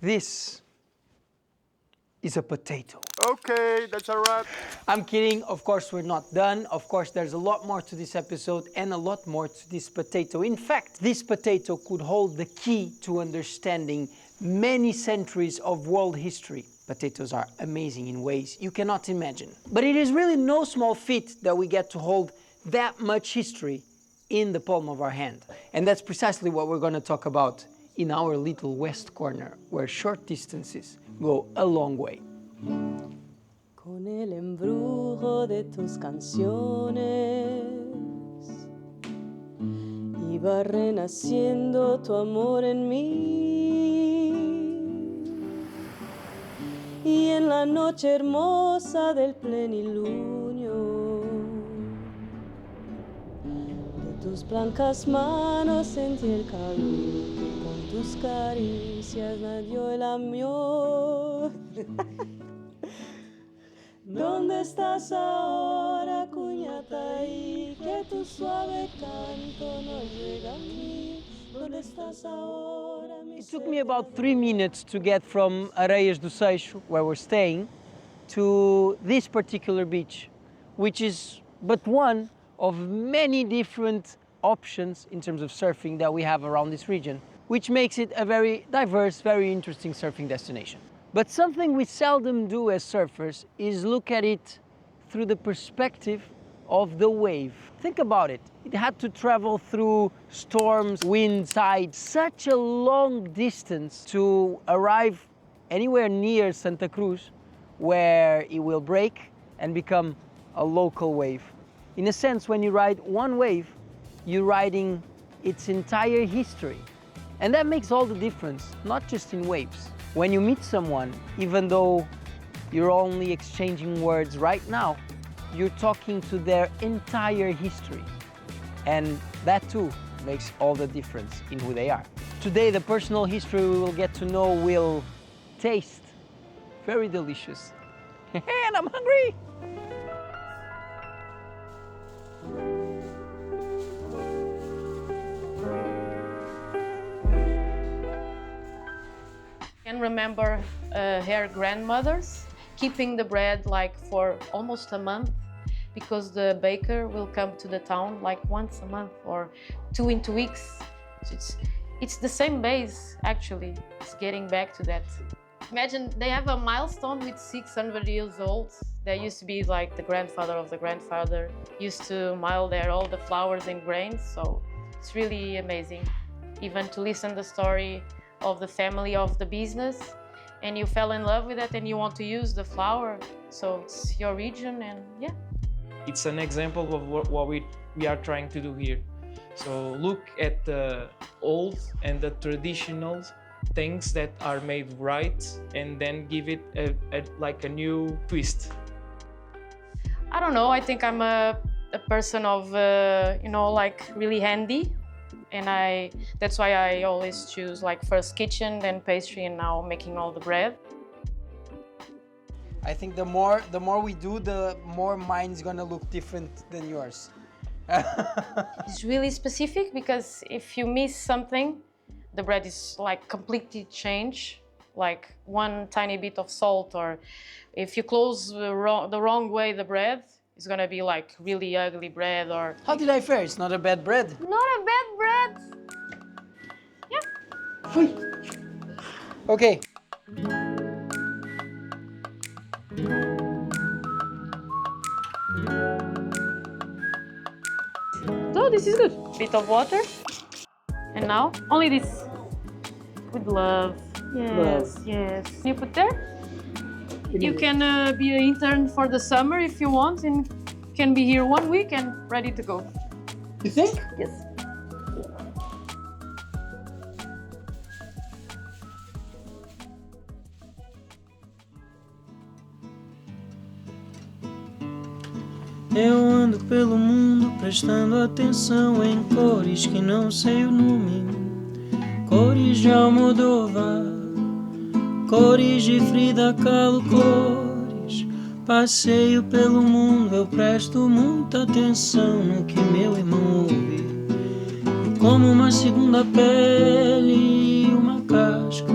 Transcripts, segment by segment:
This is a potato. Okay, that's a wrap. I'm kidding, of course we're not done. Of course there's a lot more to this episode and a lot more to this potato. In fact, this potato could hold the key to understanding many centuries of world history. Potatoes are amazing in ways you cannot imagine. But it is really no small feat that we get to hold that much history in the palm of our hand. And that's precisely what we're going to talk about in our little west corner, where short distances go a long way. Con el embrujo de tus canciones iba renaciendo tu amor en mí, y en la noche hermosa del plenilunio de tus blancas manos sentí el calor que con tus caricias nació el amor. ¿Dónde estás ahora, cuñata? Y que tu suave canto no llega a mí. ¿Dónde estás ahora, mi It took me about 3 minutes to get from Areias do Seixo, where we're staying, to this particular beach, which is but one of many different options in terms of surfing that we have around this region, which makes it a very diverse, very interesting surfing destination. But something we seldom do as surfers is look at it through the perspective of the wave. Think about it. It had to travel through storms, wind, tide, such a long distance to arrive anywhere near Santa Cruz, where it will break and become a local wave. In a sense, when you ride one wave, you're riding its entire history. And that makes all the difference, not just in waves. When you meet someone, even though you're only exchanging words right now, you're talking to their entire history. And that too makes all the difference in who they are. Today, the personal history we will get to know will taste very delicious. And I'm hungry! I can remember her grandmothers keeping the bread like for almost a month, because the baker will come to the town like once a month or 2 in 2 weeks. So it's the same base, actually. It's getting back to that. Imagine they have a milestone with 600 years old. There used to be like the grandfather of the grandfather used to mile there all the flowers and grains. So it's really amazing, even to listen the story of the family of the business, and you fell in love with it and you want to use the flour, so it's your region. And yeah, it's an example of what we are trying to do here. So look at the old and the traditional things that are made right, and then give it like a new twist. I don't know, I think I'm a person of you know, like really handy. And that's why I always choose like first kitchen, then pastry, and now making all the bread. I think the more we do, the more mine's gonna look different than yours. It's really specific, because if you miss something, the bread is like completely changed, like one tiny bit of salt, or if you close the wrong way the bread, it's gonna be like really ugly bread. Or How did I fare? It's not a bad bread. not a bad bread. Okay. So this is good. Bit of water. And now only this. With love. Yes, yes. You put there. You can be an intern for the summer if you want, and can be here 1 week and ready to go. You think? Yes. Eu ando pelo mundo prestando atenção em cores que não sei o nome. Cores de Almodóvar, cores de Frida Kahlo, cores. Passeio pelo mundo, eu presto muita atenção no que meu irmão ouve. Como uma segunda pele e uma casca,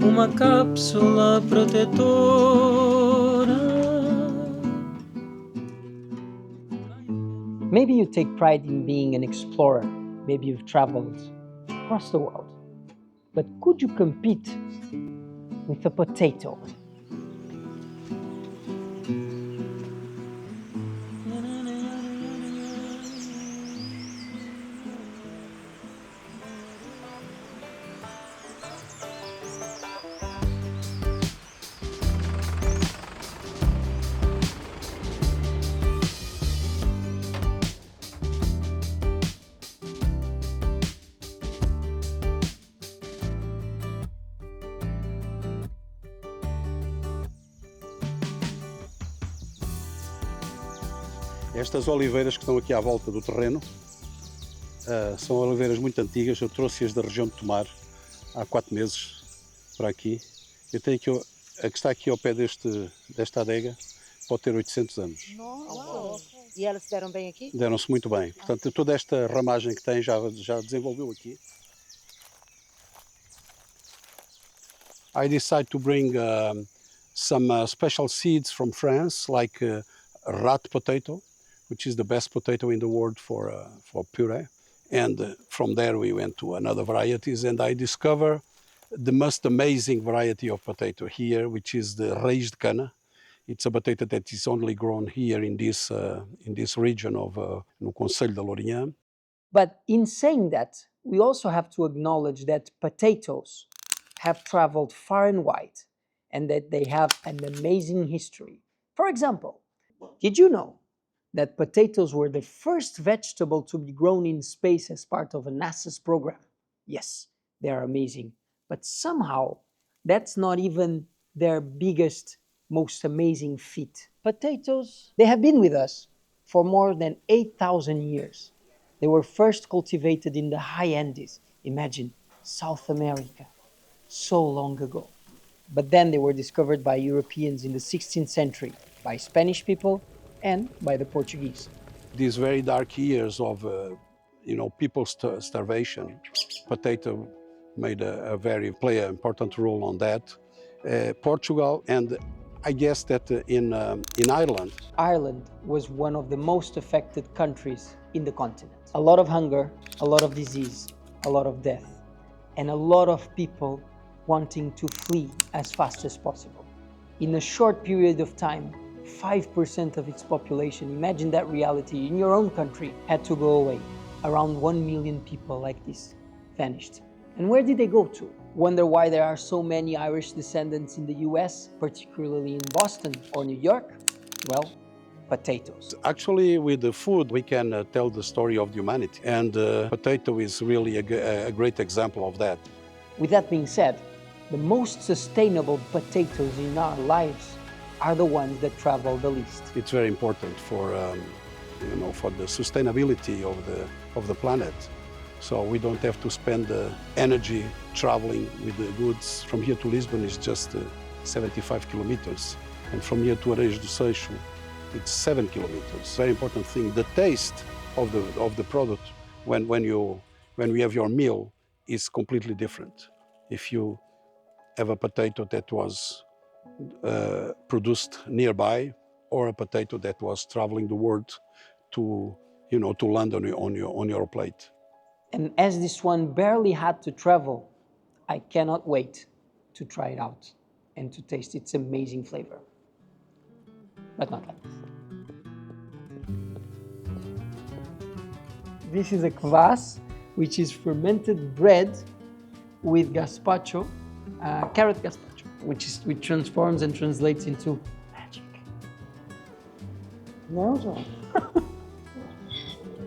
uma cápsula protetora. Maybe you take pride in being an explorer. Maybe you've traveled across the world. But could you compete with a potato? Estas oliveiras que estão aqui à volta do terreno são oliveiras muito antigas. Eu trouxe-as da região de Tomar há 4 meses para aqui. Eu tenho aqui, a que está aqui ao pé desta adega pode ter 800 anos. Nossa! E elas se deram bem aqui? Deram-se muito bem. Portanto, toda esta ramagem que tem já desenvolveu aqui. I decided to bring some special seeds from France, like rat potato, which is the best potato in the world for puree. And from there we went to another varieties, and I discovered the most amazing variety of potato here, which is the Areias de Cana. It's a potato that is only grown here in this region of no Conselho da Lourinhã. But in saying that, we also have to acknowledge that potatoes have traveled far and wide and that they have an amazing history. For example, did you know that potatoes were the first vegetable to be grown in space as part of a NASA's program? Yes, they are amazing, but somehow that's not even their biggest, most amazing feat. Potatoes, they have been with us for more than 8,000 years. They were first cultivated in the high Andes, imagine, South America, so long ago. But then they were discovered by Europeans in the 16th century, by Spanish people and by the Portuguese. These very dark years of people's starvation, potato made play an important role on that. Portugal, and I guess that in Ireland. Ireland was one of the most affected countries in the continent. A lot of hunger, a lot of disease, a lot of death, and a lot of people wanting to flee as fast as possible. In a short period of time, 5% of its population, imagine that reality, in your own country, had to go away. Around 1 million people like this vanished. And where did they go to? Wonder why there are so many Irish descendants in the US, particularly in Boston or New York? Well, potatoes. Actually, with the food, we can tell the story of humanity. And potato is really a great example of that. With that being said, the most sustainable potatoes in our lives are the ones that travel the least. It's very important for the sustainability of the planet. So we don't have to spend the energy traveling with the goods. From here to Lisbon is just 75 kilometers. And from here to Areias do Seixo, it's 7 kilometers. Very important thing, the taste of the product when you have your meal is completely different. If you have a potato that was produced nearby, or a potato that was traveling the world to land on your plate. And as this one barely had to travel, I cannot wait to try it out and to taste its amazing flavor. But not like this. This is a kvass, which is fermented bread with gazpacho, carrot gazpacho, which transforms and translates into magic. Não, João.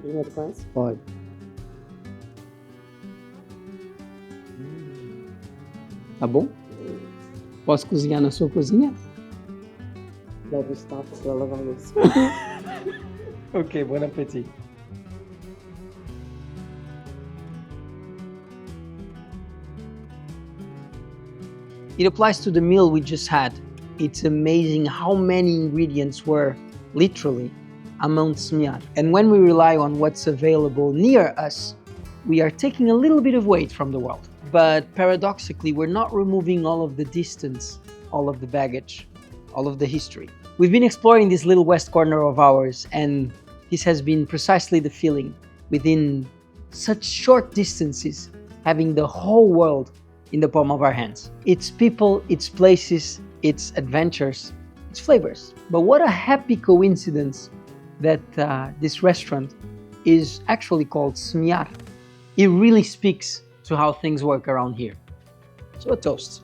Primeiro conhece? Pode. Tá bom? Posso cozinhar na sua cozinha? Deve estar para lavar a louça. Ok, bon appétit. It applies to the meal we just had. It's amazing how many ingredients were literally a mão de semear. And when we rely on what's available near us, we are taking a little bit of weight from the world. but paradoxically, we're not removing all of the distance, all of the baggage, all of the history. We've been exploring this little west corner of ours, and this has been precisely the feeling, within such short distances, having the whole world in the palm of our hands. Its people, its places, its adventures, its flavors. But what a happy coincidence that this restaurant is actually called Semear. It really speaks to how things work around here. So a toast.